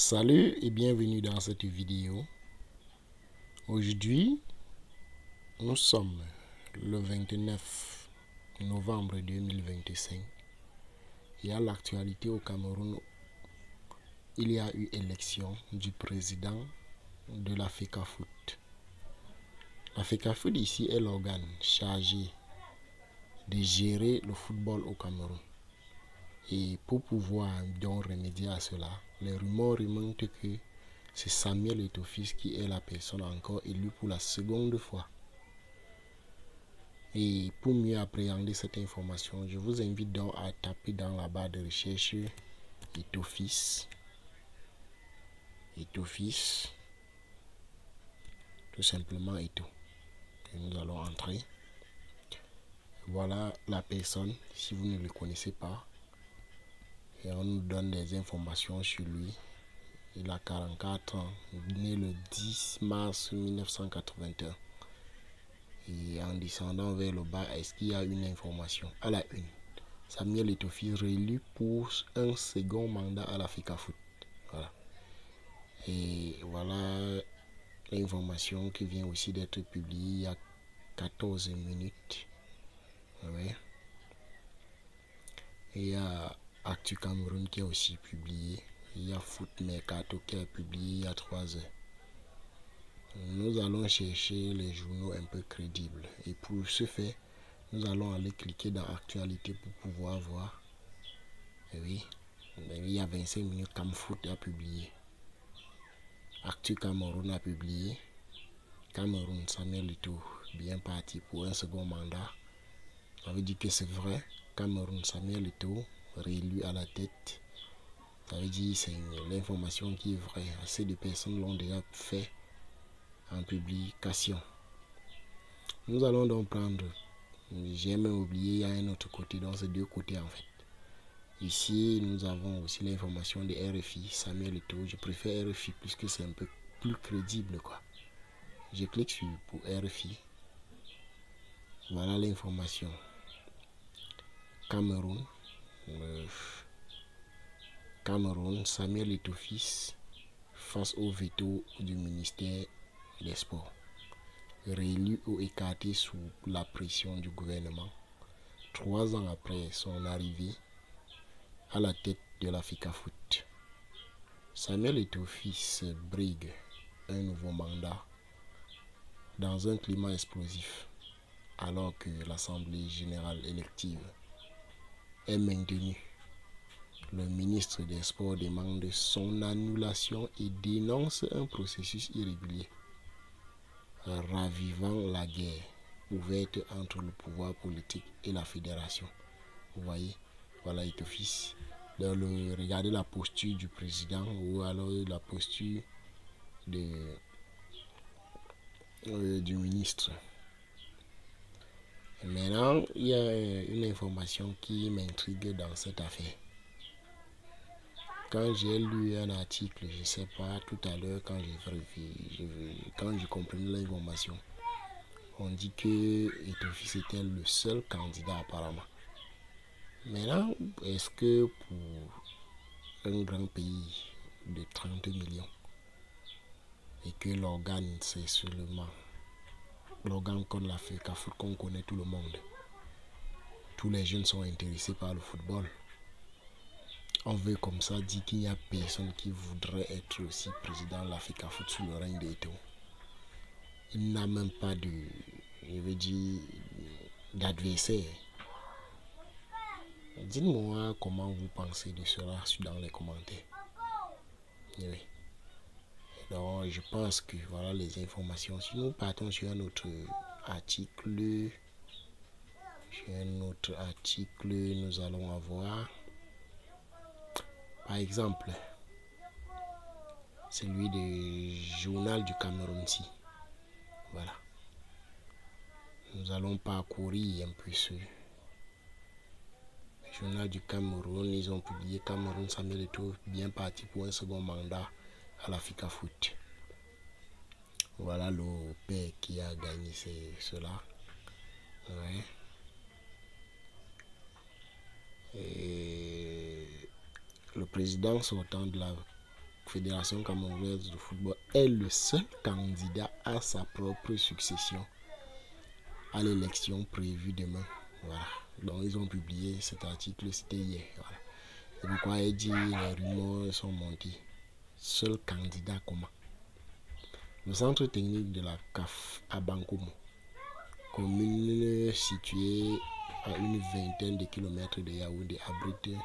Salut et bienvenue dans cette vidéo. Aujourd'hui, nous sommes le 29 novembre 2025 et à l'actualité au Cameroun, il y a eu élection du président de la FECAFOOT. La FECAFOOT ici est l'organe chargé de gérer le football au Cameroun. Et pour pouvoir donc remédier à cela, les rumeurs remontent que c'est Samuel Eto'o-Fils qui est la personne encore élue pour la seconde fois. Et pour mieux appréhender cette information, je vous invite donc à taper dans la barre de recherche Eto'o-Fils. Eto'o-Fils. Tout simplement Eto'o. Et nous allons entrer. Voilà la personne, si vous ne le connaissez pas. Et on nous donne des informations sur lui. Il a 44 ans, né le 10 mars 1981. Et en descendant vers le bas, est-ce qu'il y a une information? À la une, Samuel Eto'o-Fils réélu pour un second mandat à la FECAFOOT. Voilà. Et voilà l'information qui vient aussi d'être publiée il y a 14 minutes. Ouais. Et il y a Actu Cameroun qui a aussi publié. Il y a Foot Mercato qui a publié il y a 3 heures. Nous allons chercher les journaux un peu crédibles. Et pour ce faire, nous allons aller cliquer dans Actualité pour pouvoir voir. Et oui, il y a 25 minutes, Camfoot a publié. Actu Cameroun a publié. Cameroun, Samuel Eto'o, bien parti pour un second mandat. Ça veut dire que c'est vrai. Cameroun, Samuel Eto'o, réélu à la tête. Ça veut dire que c'est l'information qui est vraie. Assez de personnes l'ont déjà fait en publication. Nous allons donc prendre, j'ai même oublié, il y a un autre côté, donc c'est deux côtés en fait. Ici, nous avons aussi l'information de RFI, Samuel Eto'o. Je préfère RFI puisque c'est un peu plus crédible quoi. Je clique sur pour RFI. Voilà l'information. Cameroun. Cameroun, Samuel Eto'o-Fils face au veto du ministère des Sports. Réélu ou écarté sous la pression du gouvernement. 3 ans après son arrivée à la tête de la FECAFOOT. Samuel Eto'o-Fils brigue un nouveau mandat dans un climat explosif alors que l'Assemblée générale élective est maintenue. Le ministre des Sports demande son annulation et dénonce un processus irrégulier, ravivant la guerre ouverte entre le pouvoir politique et la fédération. Vous voyez, voilà Eto'o-Fils. Regardez la posture du président ou alors la posture du ministre. Et maintenant, il y a une information qui m'intrigue dans cette affaire. Quand j'ai lu un article, je ne sais pas, tout à l'heure, quand j'ai compris l'information, on dit que Eto'o-Fils était le seul candidat apparemment. Maintenant, est-ce que pour un grand pays de 30 millions et que l'organe, c'est seulement l'organe comme la FECAFOOT qu'on connaît tout le monde, tous les jeunes sont intéressés par le football, on veut comme ça dire qu'il n'y a personne qui voudrait être aussi président de la FECAFOOT sous le règne d'Eto'o. Il n'a même pas d'adversaire. Dites-moi comment vous pensez de cela dans les commentaires. Oui. Donc, je pense que voilà les informations. Si nous partons sur un autre article, nous allons avoir, par exemple, celui du Journal du Cameroun. Voilà. Nous allons parcourir un peu ce Journal du Cameroun. Ils ont publié Cameroun, Samuel Eto'o bien parti pour un second mandat à la FECAFOOT. Voilà le père qui a gagné cela. Ouais. Et le président sortant de la Fédération camerounaise de football est le seul candidat à sa propre succession à l'élection prévue demain. Voilà. Donc ils ont publié cet article, c'était hier. Voilà. C'est pourquoi elle dit les rumeurs sont montées. Seul candidat comment? Le centre technique de la CAF à Bankomo, commune située à une vingtaine de kilomètres de Yaoundé, abrite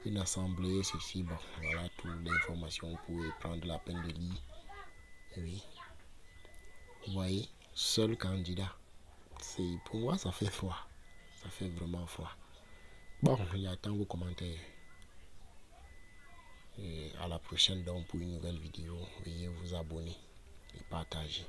une assemblée. Ceci, bon, voilà toutes les informations. Vous pouvez prendre la peine de lire. Oui. Vous voyez, seul candidat. Pour moi, ça fait froid. Ça fait vraiment froid. Bon, j'attends vos commentaires. Et à la prochaine donc pour une nouvelle vidéo. Veuillez vous abonner et partager.